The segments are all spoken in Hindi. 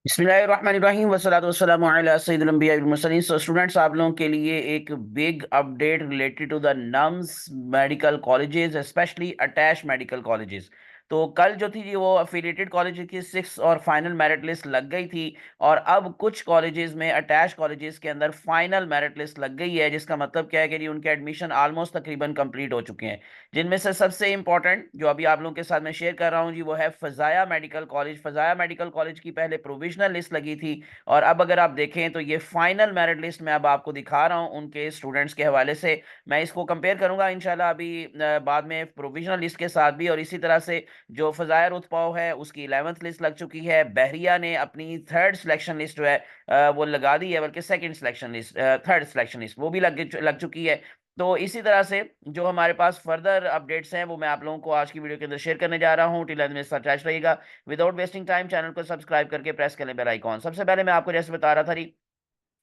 बिस्मिल्लाहिर्रहमानिर्रहीम वस्सलातु वस्सलामु अला सय्यिदिल अंबिया वल मुरसलीन। सो स्टूडेंट्स, आप लोगों के लिए एक big update related to the NUMS medical colleges, specially attach medical colleges. तो कल जो थी जी वो अफिलिएटेड कॉलेज की सिक्स और फाइनल मेरिट लिस्ट लग गई थी। और अब कुछ कॉलेजेस में, अटैच कॉलेजेस के अंदर फाइनल मेरिट लिस्ट लग गई है, जिसका मतलब क्या है कि जी उनके एडमिशन ऑलमोस्ट तकरीबन कंप्लीट हो चुके हैं। जिनमें से सबसे इंपॉर्टेंट जो अभी आप लोगों के साथ में शेयर कर रहा हूं जी, वो है फजाया मेडिकल कॉलेज। फजाया मेडिकल कॉलेज की पहले प्रोविजनल लिस्ट लगी थी, और अब अगर आप देखें तो ये फाइनल मेरिट लिस्ट मैं अब आपको दिखा रहा हूं उनके स्टूडेंट्स के हवाले से। मैं इसको कंपेयर करूंगा इंशाल्लाह अभी बाद में प्रोविजनल लिस्ट के साथ भी। और इसी तरह से जो फजाया रुतपाव है उसकी 11th लिस्ट लग चुकी है। बहरिया ने अपनी थर्ड सिलेक्शन लिस्ट जो है वो लगा दी है, बल्कि second selection list, third selection list वो भी लग चुकी है। तो इसी तरह से जो हमारे पास फर्दर अपडेट्स हैं वो मैं आप लोगों को आज की वीडियो के अंदर शेयर करने जा रहा हूं। टिल एंड में साथ अटैच रहिएगा। विदाउट वेस्टिंग टाइम चैनल को सब्सक्राइब करके प्रेस कर लें बेल आइकॉन। सबसे पहले मैं आपको जैसे बता रहा था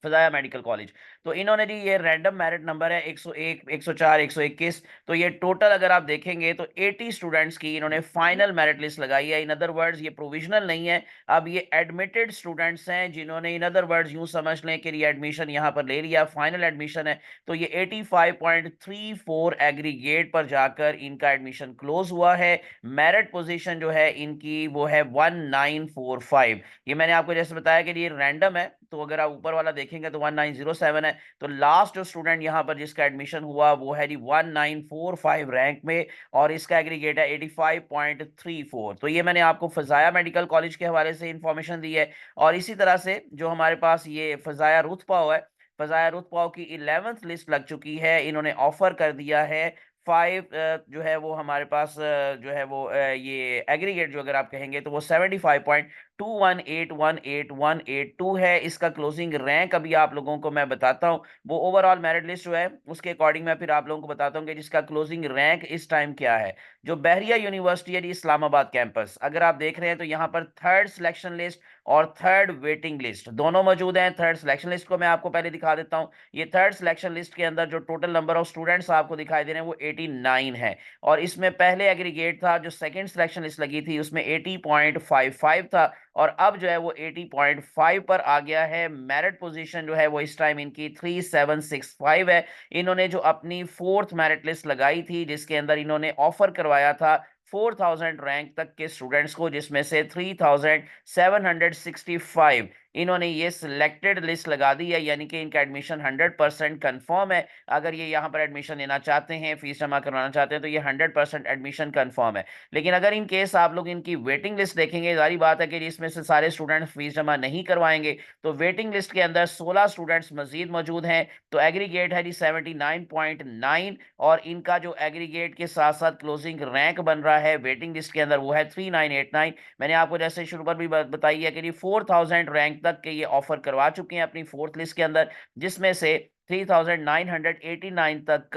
फजाया मेडिकल कॉलेज, तो इन्होंने जी ये रैंडम मेरिट नंबर है 101, 104, 121। तो ये टोटल अगर आप देखेंगे तो 80 स्टूडेंट्स की इन्होंने फाइनल मेरिट लिस्ट लगाई है। इन अदर वर्ड्स ये प्रोविजनल नहीं है, अब ये एडमिटेड स्टूडेंट्स हैं जिन्होंने, इन अदर वर्ड्स यूं समझ लें कि ये एडमिशन यहां पर ले लिया, फाइनल एडमिशन है। तो ये 85.34 एग्रीगेट पर जाकर इनका एडमिशन क्लोज हुआ है। मेरिट पोजीशन जो है इनकी वो है 1945। ये मैंने आपको जैसे बताया कि ये रैंडम है, तो अगर आप ऊपर वाला देखेंगे तो 1907 है। तो लास्ट जो स्टूडेंट यहाँ पर जिसका एडमिशन हुआ वो है जी 1945 रैंक में, और इसका एग्रीगेट है 85.34। तो ये मैंने आपको फजाया मेडिकल कॉलेज के हवाले से इंफॉर्मेशन दी है। और इसी तरह से जो हमारे पास ये फजाया रुतपाव है, फजाया रुतपाव की 11th लिस्ट लग चुकी है। इन्होंने ऑफर कर दिया है 5, जो है वो हमारे पास जो है वो ये एग्रीगेट जो अगर आप कहेंगे तो वो 75.21818182 है। इसका क्लोजिंग रैंक अभी आप लोगों को मैं बताता हूँ। वो ओवरऑल मेरिट लिस्ट जो है उसके अकॉर्डिंग मैं फिर आप लोगों को बताता हूँ कि जिसका क्लोजिंग रैंक इस टाइम क्या है। जो बहरिया यूनिवर्सिटी है जी, इस्लामाबाद कैंपस, अगर आप देख रहे हैं तो यहाँ पर थर्ड सिलेक्शन लिस्ट और थर्ड वेटिंग लिस्ट दोनों मौजूद हैं। थर्ड सिलेक्शन लिस्ट को मैं आपको पहले दिखा देता हूँ। ये थर्ड सिलेक्शन लिस्ट के अंदर जो टोटल नंबर ऑफ स्टूडेंट्स आपको दिखाई दे रहे हैं वो 89 है। और इसमें पहले एग्रीगेट था, जो सेकंड सिलेक्शन लिस्ट लगी थी उसमें 80.55 था, और अब जो है वो 80.5 पर आ गया है। मेरिट पोजीशन जो है वो इस टाइम इनकी 3765 है। इन्होंने जो अपनी फोर्थ मेरिट लिस्ट लगाई थी जिसके अंदर इन्होंने ऑफर करवाया था 4000 रैंक तक के स्टूडेंट्स को, जिसमें से 3765 इन्होंने ये सिलेक्टेड लिस्ट लगा दी है, यानी कि इनका एडमिशन 100% कंफर्म है। अगर ये यहाँ पर एडमिशन लेना चाहते हैं, फीस जमा करवाना चाहते हैं, तो ये 100% एडमिशन कंफर्म है। लेकिन अगर इन केस आप लोग इनकी वेटिंग लिस्ट देखेंगे, जारी बात है कि इसमें से सारे स्टूडेंट फीस जमा नहीं करवाएंगे। तो वेटिंग लिस्ट के अंदर 16 स्टूडेंट्स मजीद मौजूद हैं। तो एग्रीगेट है जी 79.9, और इनका जो एग्रीगेट के साथ साथ क्लोजिंग रैंक बन रहा है वेटिंग लिस्ट के अंदर वो है 3989। मैंने आपको जैसे शुरू पर भी बताई है कि 4000 रैंक तक के ये ऑफर करवा चुके हैं अपनी फोर्थ लिस्ट के अंदर, जिसमें से 3989 तक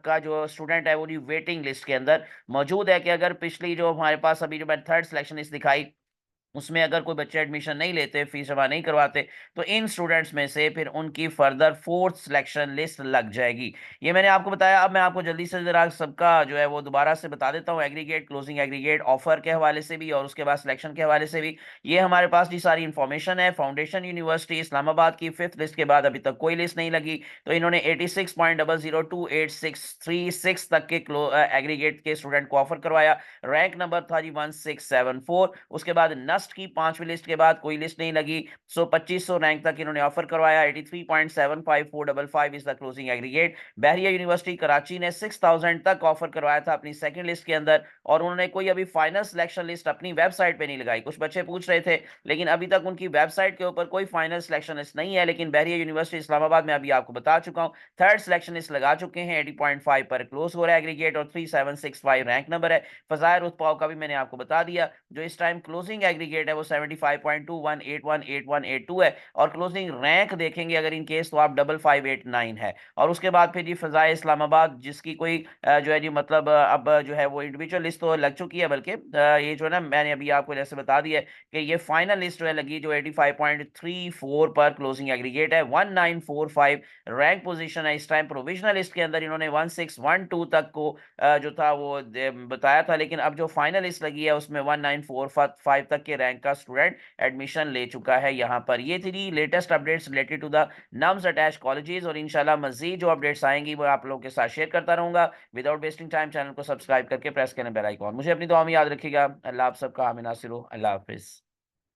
का जो स्टूडेंट है वो वेटिंग लिस्ट के अंदर मौजूद है। कि अगर पिछली जो हमारे पास अभी जो मैं थर्ड सिलेक्शन लिस्ट दिखाई उसमें अगर कोई बच्चे एडमिशन नहीं लेते, फीस जमा नहीं करवाते, तो इन स्टूडेंट्स में से फिर उनकी फर्दर फोर्थ सिलेक्शन लिस्ट लग जाएगी। ये मैंने आपको बताया। अब मैं आपको जल्दी से जरा सबका जो है वो दोबारा से बता देता हूँ, एग्रीगेट, क्लोजिंग एग्रीगेट, ऑफर के हवाले से भी और उसके बाद सिलेक्शन के हवाले से भी। ये हमारे पास जी सारी इंफॉर्मेशन है। फाउंडेशन यूनिवर्सिटी इस्लामाबाद की फिफ्थ लिस्ट के बाद अभी तक कोई लिस्ट नहीं लगी, तो इन्होंने 86.0028636 तक के एग्रीगेट के स्टूडेंट को ऑफर करवाया। रैंक नंबर था जी 1674। उसके बाद नस्ट की पांचवी लिस्ट के बाद कोई लिस्ट नहीं लगी, सो 2500 रैंक तक इन्होंने ऑफर करवाया। 83.755455 is the closing aggregate. Bahria university Karachi ने 6000 तक ऑफर करवाया था अपनी सेकंड लिस्ट के अंदर, और उन्होंने कोई अभी फाइनल सिलेक्शन लिस्ट अपनी वेबसाइट पे नहीं लगाई। कुछ बच्चे पूछ रहे थे, लेकिन अभी तक उनकी वेबसाइट के ऊपर कोई फाइनल सिलेक्शन लिस्ट नहीं है। लेकिन बहरिया यूनिवर्सिटी इस्लामाबाद में अभी आपको बता चुका हूं थर्ड सिलेक्शन लिस्ट लगा चुके हैं। 80.5 पर क्लोज हो रहा है एग्रीगेट, और 3765 रैंक नंबर है। फजायर उत्पाव का भी मैंने आपको बता दिया। जो इस टाइम क्लोजिंग एग्रीगेट है वो 75.21818182 है, और क्लोजिंग रैंक देखेंगे अगर इन केस तो आप 5589 है। और उसके बाद फिर जी फजाए इस्लामाबाद, जिसकी कोई जो है जी मतलब अब जो है वो इंडिविजुअल लिस्ट तो लग चुकी है, बल्कि ये जो है ना मैंने अभी आपको जैसे बता दिया है कि ये फाइनल लिस्ट जो है लगी, जो 85.34 पर क्लोजिंग एग्रीगेट है, 1945 रैंक पोजीशन है इस टाइम। प्रोविजनल लिस्ट के अंदर इन्होंने 1612 तक को जो था वो बताया था, लेकिन अब जो फाइनल लिस्ट लगी है उसमें 1945 तक के रैंक का स्टूडेंट एडमिशन ले चुका है यहाँ पर। ये थी latest updates related to the NUMS attach colleges, और इंशाल्लाह मजीद जो अपडेट्स आएंगी वो आप लोगों के साथ शेयर करता रहूंगा। विदाउट वेस्टिंग टाइम चैनल को सब्सक्राइब करके प्रेस करें बेल आइकॉन। मुझे अपनी दुआ में याद रखिएगा। अल्लाह आप सबका हामी नासिर हो। अल्लाह हाफिज़।